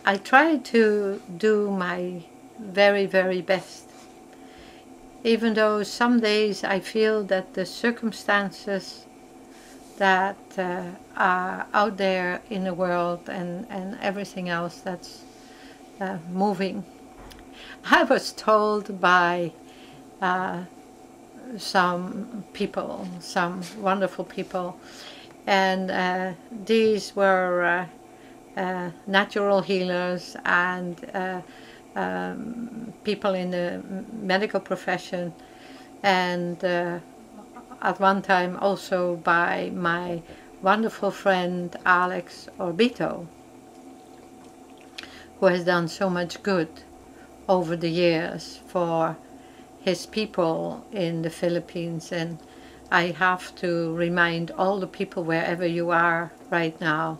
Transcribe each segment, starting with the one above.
I try to do my very, very best. Even though some days I feel that the circumstances that are out there in the world and everything else that's moving. I was told by some people, some wonderful people, and these were natural healers and people in the medical profession, and at one time also by my wonderful friend Alex Orbito, who has done so much good over the years for his people in the Philippines. And I have to remind all the people wherever you are right now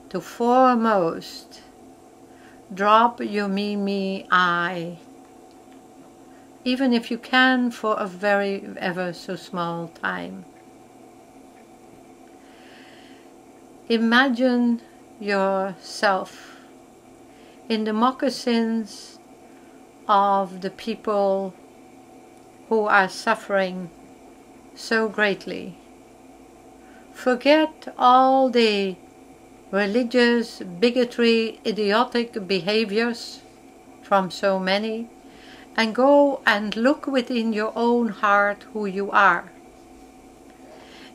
to foremost drop your me, I, even if you can for a very ever so small time. Imagine yourself in the moccasins of the people who are suffering so greatly. Forget all the religious, bigotry, idiotic behaviors from so many, and go and look within your own heart who you are.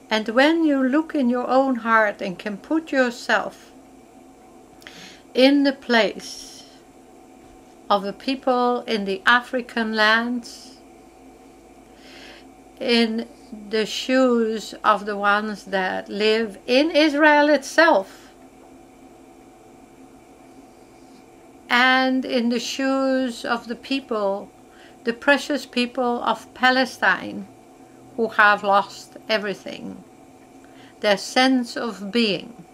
And when you look in your own heart and can put yourself in the place of the people in the African lands, in the shoes of the ones that live in Israel itself, and in the shoes of the people, the precious people of Palestine, who have lost everything, their sense of being.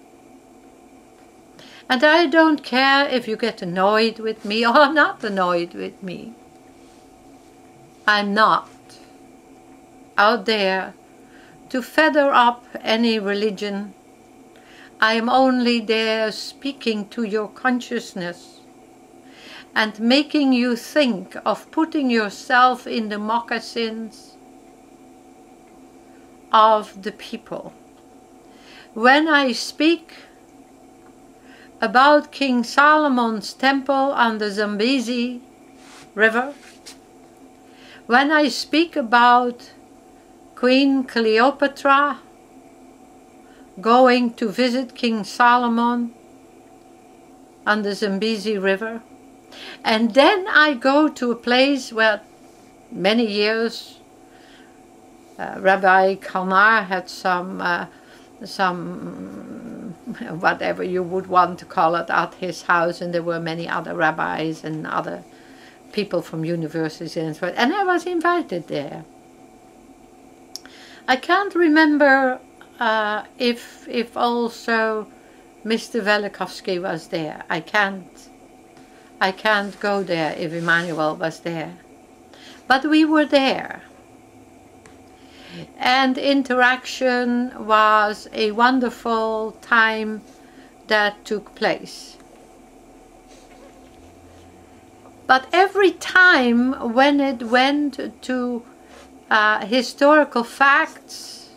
And I don't care if you get annoyed with me or not annoyed with me. I'm not out there to feather up any religion. I am only there speaking to your consciousness and making you think of putting yourself in the moccasins of the people. When I speak about King Solomon's temple on the Zambezi River, when I speak about Queen Cleopatra going to visit King Solomon on the Zambezi River, and then I go to a place where many years Rabbi Kalmar had some whatever you would want to call it at his house, and there were many other rabbis and other people from universities and so on, and I was invited there. I can't remember if also Mr. Velikovsky was there. I can't go there if Emmanuel was there. But we were there. And interaction was a wonderful time that took place. But every time when it went to historical facts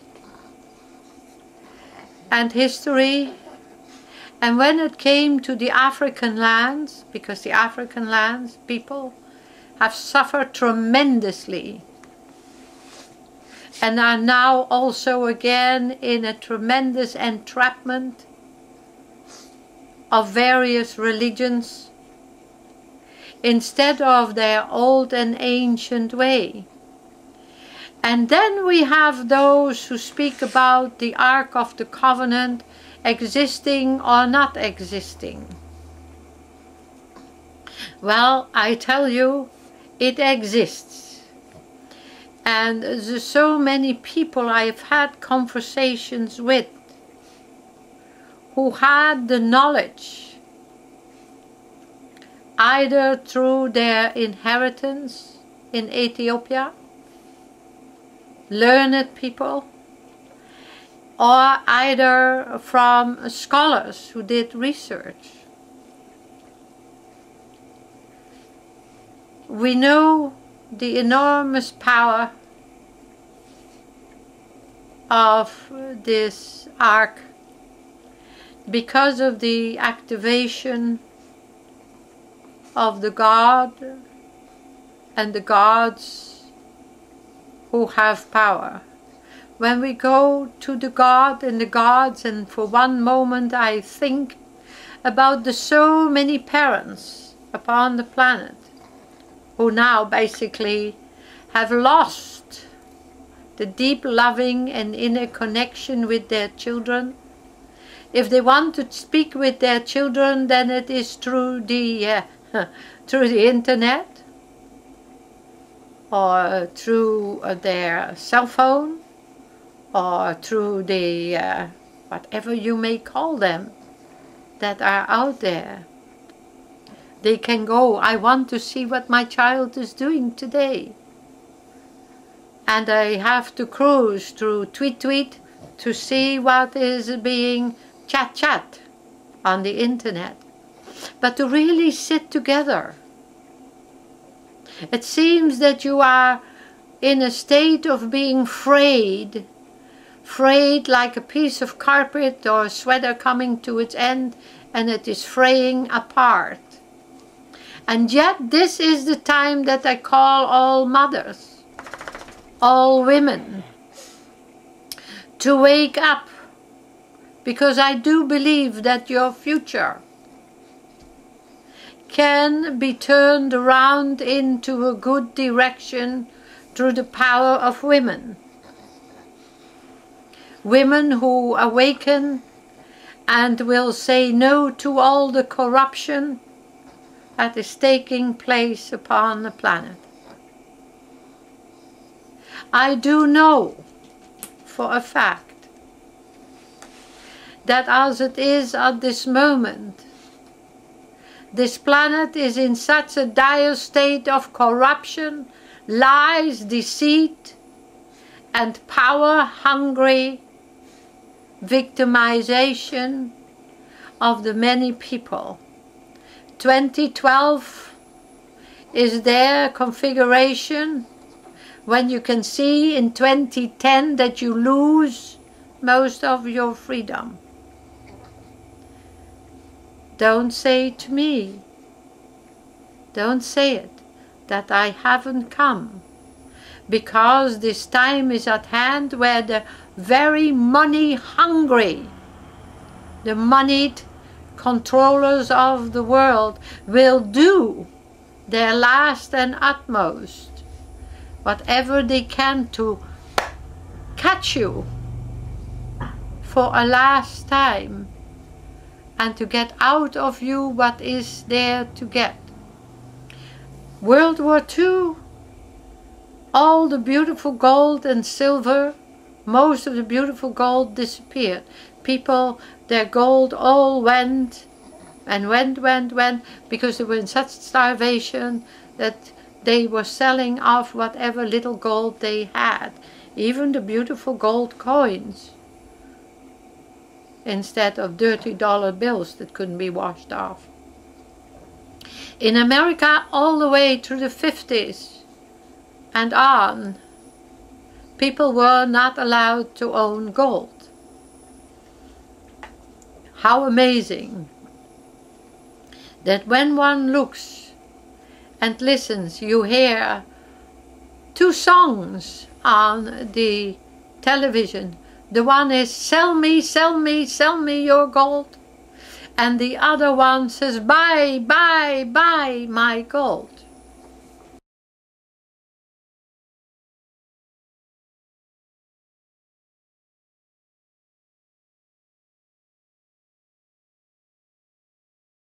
and history, and when it came to the African lands, because the African lands people have suffered tremendously and are now also again in a tremendous entrapment of various religions instead of their old and ancient way. And then we have those who speak about the Ark of the Covenant existing or not existing. Well, I tell you, it exists. And there's so many people I have had conversations with who had the knowledge, either through their inheritance in Ethiopia, learned people, or either from scholars who did research. We know the enormous power of this ark because of the activation of the God and the gods who have power. When we go to the God and the gods, and for one moment I think about the so many parents upon the planet who now basically have lost the deep loving and inner connection with their children. If they want to speak with their children, then it is through the internet or through their cell phone or through the whatever you may call them that are out there. They can go, I want to see what my child is doing today. And I have to cruise through tweet to see what is being chat on the internet. But to really sit together. It seems that you are in a state of being frayed like a piece of carpet or a sweater coming to its end, and it is fraying apart. And yet this is the time that I call all mothers, all women, to wake up, because I do believe that your future can be turned around into a good direction through the power of women. Women who awaken and will say no to all the corruption that is taking place upon the planet. I do know for a fact that as it is at this moment, this planet is in such a dire state of corruption, lies, deceit, and power-hungry victimization of the many people. 2012 is their configuration when you can see in 2010 that you lose most of your freedom. Don't say to me, don't say it, that I haven't come, because this time is at hand where the very money hungry, the moneyed controllers of the world will do their last and utmost, whatever they can, to catch you for a last time and to get out of you what is there to get. World War II, all the beautiful gold and silver, most of the beautiful gold disappeared. People, their gold all went and went, because they were in such starvation that they were selling off whatever little gold they had, even the beautiful gold coins, instead of dirty dollar bills that couldn't be washed off. In America, all the way through the 50s and on, people were not allowed to own gold. How amazing that when one looks and listens, you hear two songs on the television. The one is, sell me, sell me, sell me your gold. And the other one says, buy, buy, buy my gold.